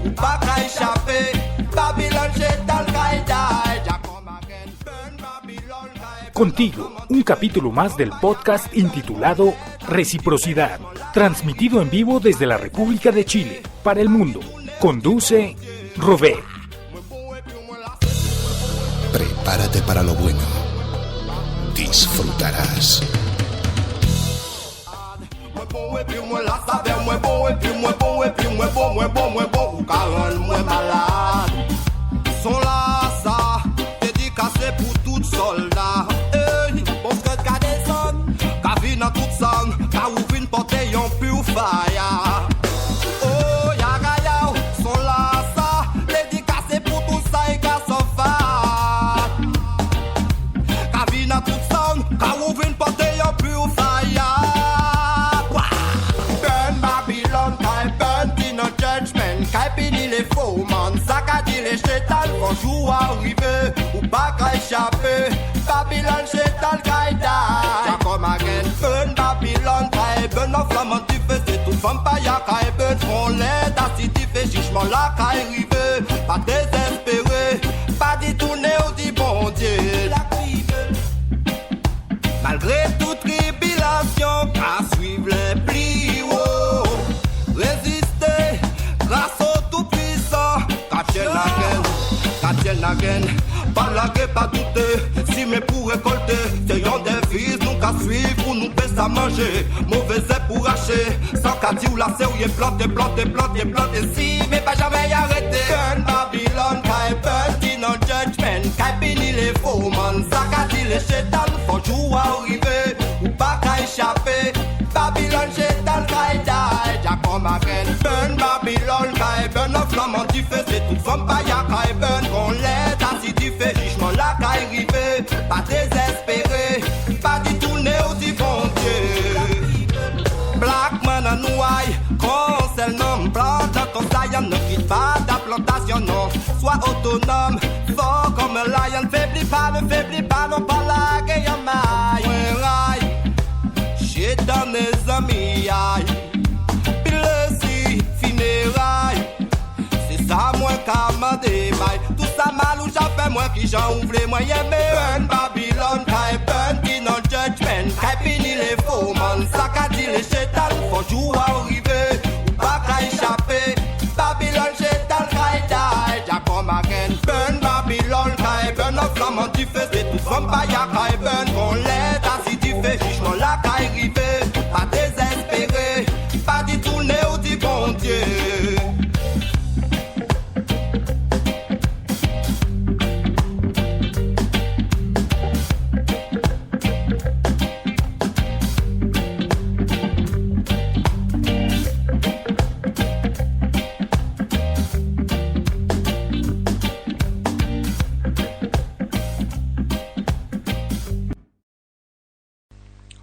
ou pas qu'à échapper. Babylone c'est Al-Qaïda. Contigo, un capítulo más del podcast intitulado Reciprocidad, transmitido en vivo desde la República de Chile, para el mundo. Conduce Robert. Prepárate para lo bueno. Disfrutarás. Son là, ça, dédicacé pour tout soldat. Bon frère, qu'a des hommes, qu'a vu dans toute sang, qu'a ouvert une porte et un pure fire. Oh, yaga yao, son là, ça, dédicacé pour tout ça et qu'a sauva. Qu'a vu dans toute sang, qu'a ouvert une porte et un pure fire. Burn Babylon, qu'a burn in a judgment, qu'a pini les faux man, ça qu'a dit les chétans, quand jour arrivé, ou pas qu'à échapper. Babylon c'est Al-Qaïda. Y'a comme again, burn Babylon, qu'a burn en flamme anti-feu, c'est tout femme pas y'a qu'a burn, on l'aide à si tu fais chichement là qu'a arrivé. Pas désespéré, pas détourné ou dit bon Dieu. Malgré toute tribulation, qu'à suivre les plis, oh, résister grâce au tout-puissant. Qu'à again, pas laguer, pas douter. Si mais pour récolter, c'est yon des fils, nous qu'à suivre, pour nous baisser à manger. Mauvais est pour hacher, sans qu'à dire ou la c'est où y'a planté. Si mais pas jamais arrêté. Burn Babylon, qu'à burn in no judgment, qu'à béni les faux man. Ça qu'à dire les chétans, faut jour arriver, ou pas qu'à échapper. Babylon c'est Al-Qaïda. Y'a comme again, burn Babylon, qu'à burn en flamme anti-feu, c'est toute femme pas y'a qu'à burn qu'on l'aide à si tu fais richement là qu'à arriver. Pas désespéré, pas détourné aussi bon Dieu. Black man and white, conseil non, plante dans ton saillant, ne quitte pas ta plantation non. Sois autonome, fort comme un lion, faiblis pas, non pas la gueule maille. J'ai dans les amis, pile funérailles. C'est ça moi qu'à m'a débaille. Tout ça mal ou j'en fais moi qui j'en ouvre les moyens. Mais burn Babylon, qu'à burn qui non judgment, qu'à fini les faux man. Ça qu'a dit les chétans, faut jouer arriver, ou pas qu'à échapper. Babylon c'est Al-Qaïda. Y'a comme again, burn Babylon, qu'à burn en flamme anti-feu, c'est tout femme pas y'a qu'à burn qu'on l'aide à si tu fais jugement là qu'à arriver. Pas désespéré, pas détourné ou dit bon Dieu.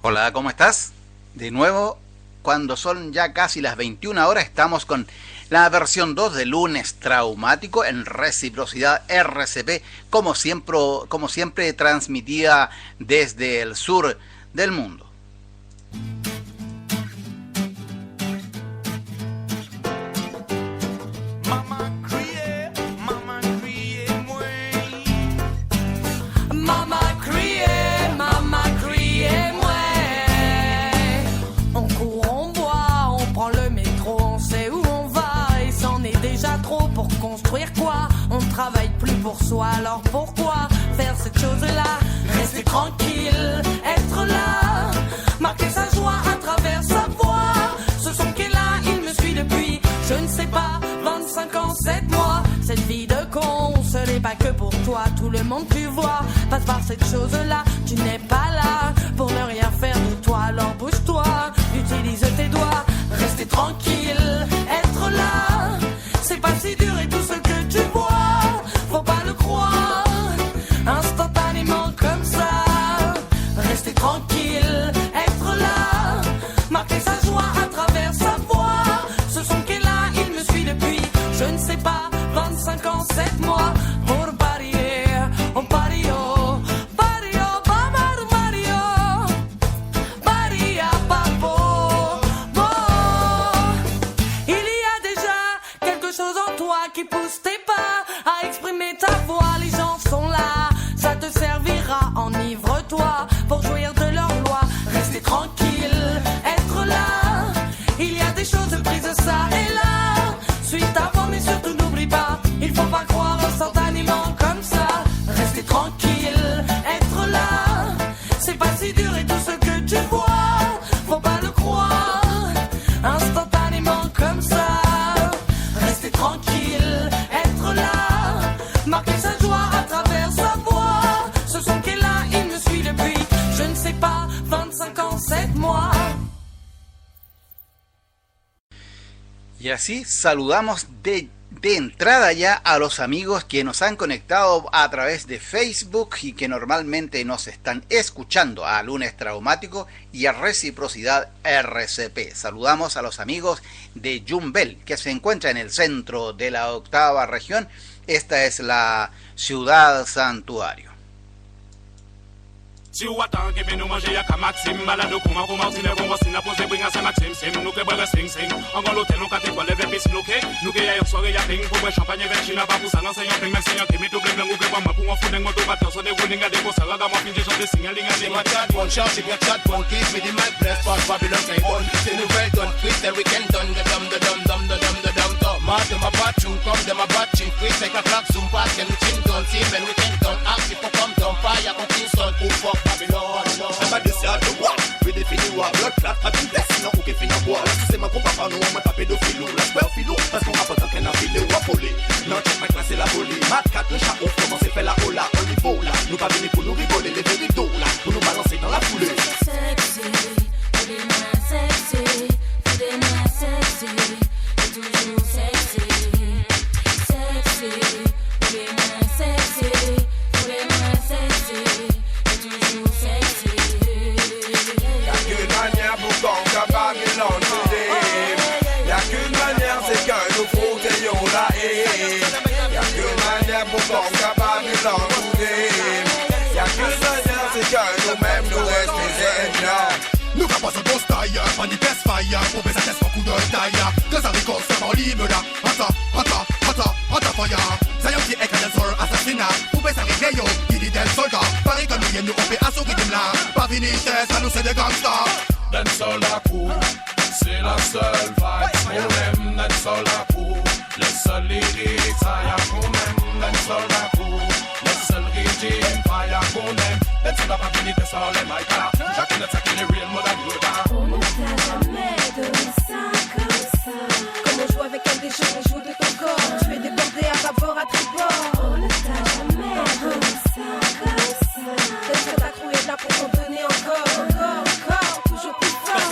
Hola, ¿cómo estás? De nuevo, cuando son ya casi las 21 horas, estamos con la versión 2 de Lunes Traumático en Reciprocidad RCP, como siempre transmitida desde el sur del mundo. Travaille plus pour soi, alors pourquoi faire cette chose-là? Rester tranquille, être là, marquer sa joie à travers sa voix. Ce son qui est là, il me suit depuis, je ne sais pas, 25 ans, 7 mois. Cette vie de con, ce n'est pas que pour toi, tout le monde tu vois, passe par cette chose-là. Tu n'es pas là pour ne rien faire de toi, alors bouge-toi, utilise tes doigts. Rester tranquille, être là, c'est pas si dur et tout ce que tu vois. Faut pas le croire, instantanément comme ça. Rester tranquille, être là, marquer sa joie à travers sa voix. Ce son qui est là, il me suit depuis, je ne sais pas, 25 ans, 7 mois. Pour parier, on parie, oh, Mario, Maria, papo, bon. Il y a déjà quelque chose en toi qui pousse tes pas à exprimer ta voix. Les gens sont là, ça te servira, enivre-toi pour jouir de leur loi. Restez tranquille, être là, il y a des choses prises ça et là. Suis ta voix mais surtout n'oublie pas, il faut pas croire instantanément comme ça. Restez tranquille, être là, c'est pas si dur et tout ce que tu vois, faut pas le croire instantanément comme ça. Restez tranquille, être là, marquer sa joie à travers sa voix. Ce son qui est là, il me suit depuis, je ne sais pas, 25 ans, 7 mois. Y así saludamos de entrada ya a los amigos que nos han conectado a través de Facebook y que normalmente nos están escuchando a Lunes Traumático y a Reciprocidad RCP. Saludamos a los amigos de Yumbel, que se encuentra en el centro de la 8ª región. Esta es la ciudad santuario. Si ou attend que nous manger y'a qu'à Maxime Balado pour ma Martine bon voici n'a posé bring à Saint-Maxime Sim nous que boire sing encore l'hôtel on caté quoi lever pis bloqué nous que y'a soirée y'a ping pour boire champagne vin china pas pour ça l'enseignant ping merci qui met double blanc ou que moi pour moi fou dingue moto batteur sonner running à des boss là dans moi fin de chanter signaling à des my chat one shot if your chat one give me the mic bless for Babylon say one c'est nouvelle done quick the weekend done the dum Mark them a bad tune, come them a bad tune. Quick take a clap, zoom back and we chin done. See when we can done, ask if we come down. Fire from Kingston, who fuck Babylon. Remember this yard to walk, with the feeling war, blood clot, a bit less, non, ou que finit boire. C'est ma compa pas nous, on m'a tapé de filou, la spell filou, parce qu'on a pas tant qu'un affilé ou affolé. Non, check ma classe et la folie, mat 4, le chapeau, comment c'est fait la hola, on y beau là. Nous pas venus pour nous rigoler, les vrais rideaux là, pour nous balancer dans la foulée. Sexy, sexy, sexy, toujours sexy, sexy, sexy, sexy, toujours sexy. Y'a qu'une manière pour conquérir Babylone today. Y'a qu'une manière, c'est que nous frottons la haie. Y'a qu'une manière pour conquérir Babylone today. Y'a qu'une manière, c'est que nous-mêmes nous restons ennemis. Nous va pas se post taille, pas ni test fire, pour baisser test coup de taille. Deux haricots seulement libre là, hata fire. Ça y est, qui est qu'un danseur assassinat, pour baisser les gaillons, il est des soldats. Pareil que nous y nous on fait assaut qui là. Pas fini test, ça nous c'est des gangsters. Dancehall la cool, c'est la seule vibe qu'on aime. Dancehall la cool, les seuls lyrics, ça y a qu'on aime. Dancehall la cool, les seuls régimes, ça y a qu'on aime. Dancehall la pas fini, dancehall les mic là. Chacun de ça qui est real, mode à Yoda. On ne t'a jamais donné ça comme ça. Comment jouer avec un des jeux, les joues de ton corps. Tu es débordé à rapport à tribord. On ne t'a jamais donné ça comme ça. Qu'est-ce que ta crew est là pour t'en donner encore, toujours plus fort.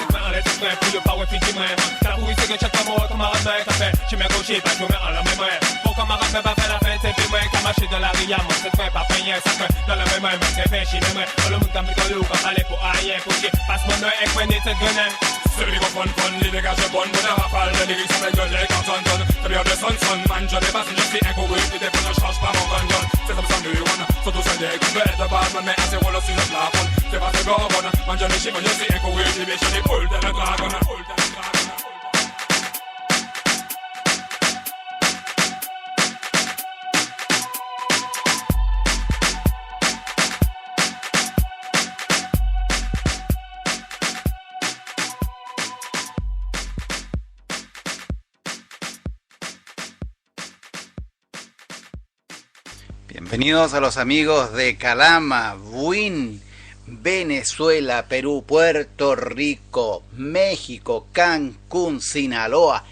Plus le power fit moi. Car oui c'est que chaque fois camarade mec a fait. Je m'ai coaché pas je me à la même heure. Mon camarade m'a pas fait la fête c'est plus moi qui marché dans la ria moi c'est fait pas payer ça fait dans la même heure c'est fait chez moi. Le monde comme quand le pas aller pour rien pour que passe mon heure et connaît cette gunner. Celui qui fun les dégage bonne bonne rafale de lyrics avec que j'ai quand on donne. Celui de son man je n'ai pas je suis incorrect et je ne change pas mon gun. C'est comme ça que je wanna surtout ça des que de base mais assez rôle aussi de la fun. C'est pas de gordon man je suis incorrect et je suis full de la dragon. Bienvenidos a los amigos de Calama, Buin, Venezuela, Perú, Puerto Rico, México, Cancún, Sinaloa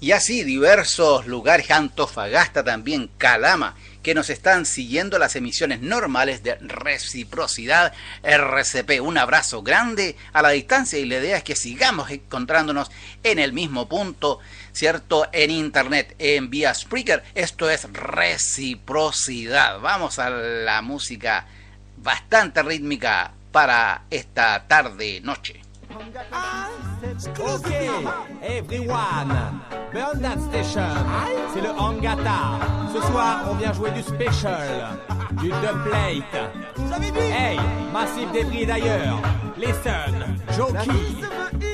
y así diversos lugares, Antofagasta también, Calama, que nos están siguiendo las emisiones normales de Reciprocidad RCP. Un abrazo grande a la distancia y la idea es que sigamos encontrándonos en el mismo punto, ¿cierto? En internet, en vía Spreaker. Esto es Reciprocidad. Vamos a la música bastante rítmica para esta tarde noche. Ok, everyone, burn that station. C'est le Hangata. Ce soir, on vient jouer du special, du dubplate. Hey, massif débris d'ailleurs. Listen, Jockey.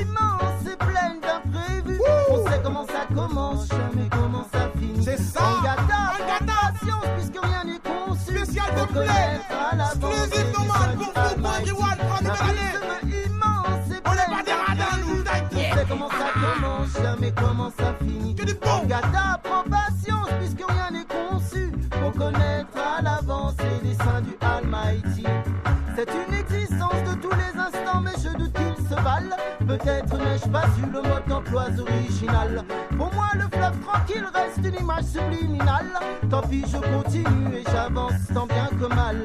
Immense et pleine d'imprévus. On sait comment ça commence, jamais comment ça finit. C'est ça. Angata, patience, puisque rien n'est conçu. Spécial de play. Exclusif nomade pour vous, pour everyone, pour la nouvelle année. Immense et On n'est pas des radins, nous, on t'inquiète. sait comment ça commence, jamais comment ça finit. Que du bon. Angata, prends patience, puisque rien n'est conçu pour connaître à l'avance les desseins du Almighty. C'est une existence de tous les instants, mais je doute qu'ils se valent. Peut-être n'ai-je pas eu le mode d'emploi original. Pour moi, le fleuve tranquille reste une image subliminale. Tant pis, je continue et j'avance tant bien que mal.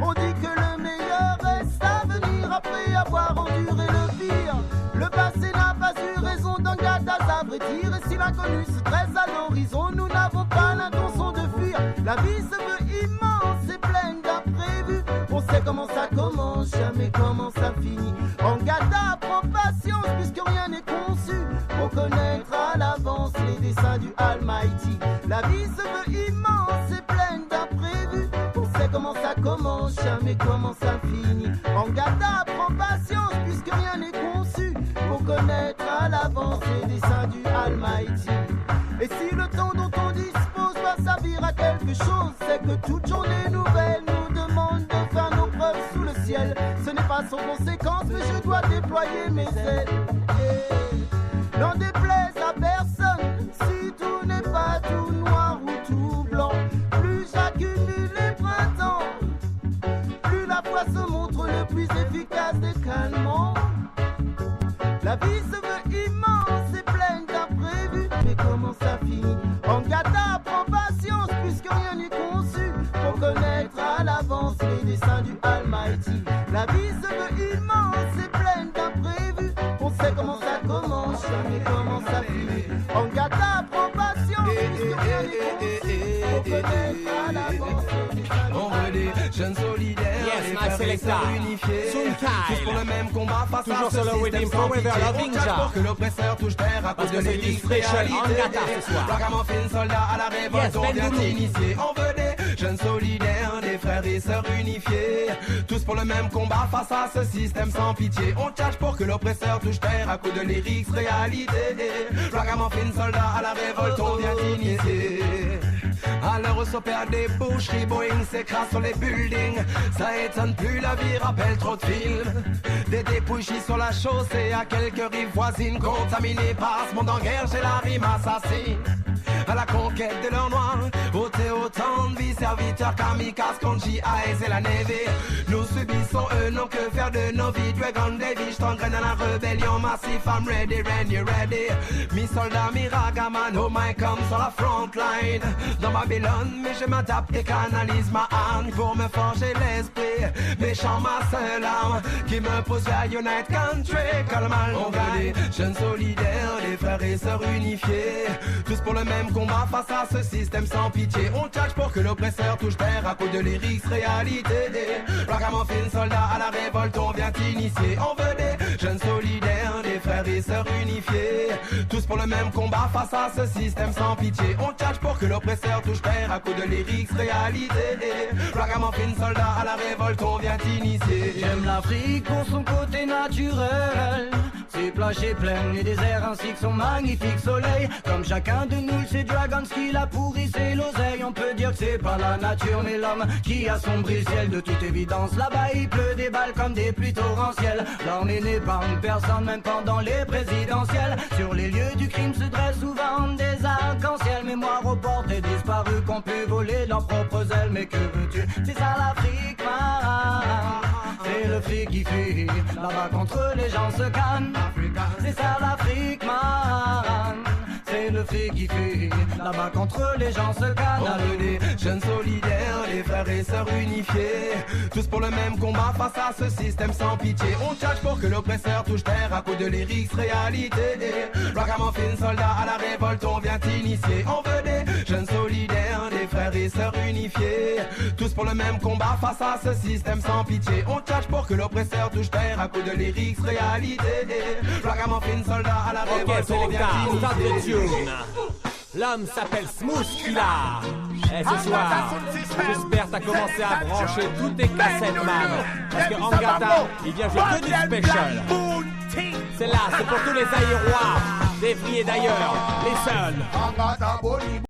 On dit que le meilleur reste à venir après avoir enduré le pire. Le passé n'a pas eu raison d'Angata, à vrai dire. Et si l'inconnu se dresse à l'horizon, nous n'avons pas l'intention de fuir. La vie se veut immense et pleine d'imprévus. On sait comment ça commence, jamais comment ça finit. Angata, prends patience puisque rien n'est conçu pour connaître à l'avance les desseins du Almighty. La vie se veut immense et pleine d'imprévus. On sait comment ça commence, jamais comment ça finit. Angata, prends patience puisque rien n'est conçu pour connaître à l'avance les desseins du Almighty. Et si le temps dont on dispose doit servir à quelque chose, c'est que toute journée nouvelle nous demande de faire nos preuves sous le ciel. Ce n'est pas sans conséquence, mais je dois déployer mes ailes. N'en déplaise à personne, si tout n'est pas tout noir ou tout blanc. Plus j'accumule les printemps, plus la foi se montre le plus efficace des calmants. La vie se veut immense et pleine d'imprévus, mais comment ça finit? Angata, prends patience puisque rien n'est conçu pour connaître à l'avance les desseins du Almighty. La vie se veut immense et pleine d'imprévus. On sait comment ça commence, jamais comment ça finit. Angata, prends patience puisque rien n'est conçu pour connaître à l'avance les desseins du Almighty. Jeunes solidaires, Yes, les my frères et selector. sœurs unifiés, Soon tous Kyle. pour le même combat face Toujours à ce sur le système Rhythm sans Forever, pitié. Loving On tâche Jah. pour que l'oppresseur touche terre à Parce cause de que c'est l'église l'illustration réalité. Angata ce soir. Ragamuffin, soldat à la révolte, Yes, on Ben vient Doudou. t'initier. On veut des jeunes solidaires, des frères et sœurs unifiés, tous pour le même combat face à ce système sans pitié. On tâche pour que l'oppresseur touche terre à cause de lyrics réalité. Ragamuffin, soldat à la révolte, on vient t'initier. Alors au s'opère des boucheries, Boeing s'écrase sur les buildings. Ça étonne plus, la vie rappelle trop de films. Des dépouilles sur la chaussée à quelques rives voisines contaminées par ce monde en guerre chez la rime assassine. À la conquête de l'or noir, ôter autant de vie, serviteurs kamikazes contre GIs et la Navy. Nous subissons eux, non que faire de nos vies. Dragon Davy, j't'engraine dans la rébellion massif. I'm ready, when you ready. Mi soldat, mi ragaman, oh my come sur la front line. Dans Babylone, mais je m'adapte et canalise ma âme pour me forger l'esprit. Méchant ma seule arme qui me pousse vers United Country. Calmal, on veut des jeunes solidaires, des frères et sœurs unifiés, tous pour le même combat face à ce système sans pitié. On tâche pour que l'oppresseur touche terre à coup de lyrics réalité. Ragamuffin, soldat à la révolte, on vient t'initier. On veut des jeunes solidaires, des frères et sœurs unifiés, tous pour le même combat face à ce système sans pitié. On tâche pour que l'oppresseur touche terre à coup de lyrics réalité. Ragamuffin, soldat à la révolte, on vient t'initier. J'aime l'Afrique pour son côté naturel, ses plages et plaines, les déserts ainsi que son magnifique soleil. Comme chacun de nous, c'est Dragons qui l'a pourri, c'est l'oseille. On peut dire que c'est pas la nature mais l'homme qui assombrit le ciel. De toute évidence, là-bas il pleut des balles comme des pluies torrentielles. L'armée n'épargne personne, même pendant les présidentielles. Sur les lieux du crime se dressent souvent des arcs-en-ciel. Mémoire aux portées disparues qu'on peut voler leurs propres ailes. Mais que veux-tu, c'est ça l'Afrique, c'est le fric qui fuit. Là-bas contre les gens se calment. C'est ça l'Afrique, c'est le fric qui fuit. Là-bas contre les gens se calment. On veut des jeunes solidaires, des frères et sœurs unifiés, tous pour le même combat face à ce système sans pitié. On tâche pour que l'oppresseur touche terre à coup de lyrics réalité. Ragamuffin, soldat à la révolte, on vient t'initier. On veut des jeunes solidaires, des frères et sœurs unifiés, tous pour le même combat face à ce système sans pitié. On tâche pour que l'oppresseur touche terre à coup de lyrics réalité. Ragamuffin, soldat à la révolte, on vient t'initier. L'homme s'appelle Smooth Killa. Et ce soir, j'espère t'as commencé à brancher toutes tes cassettes, man. Parce que Angata, il vient jouer que du special. C'est là, c'est pour tous les Aïrois, des vris et d'ailleurs, les seuls. Angata Boni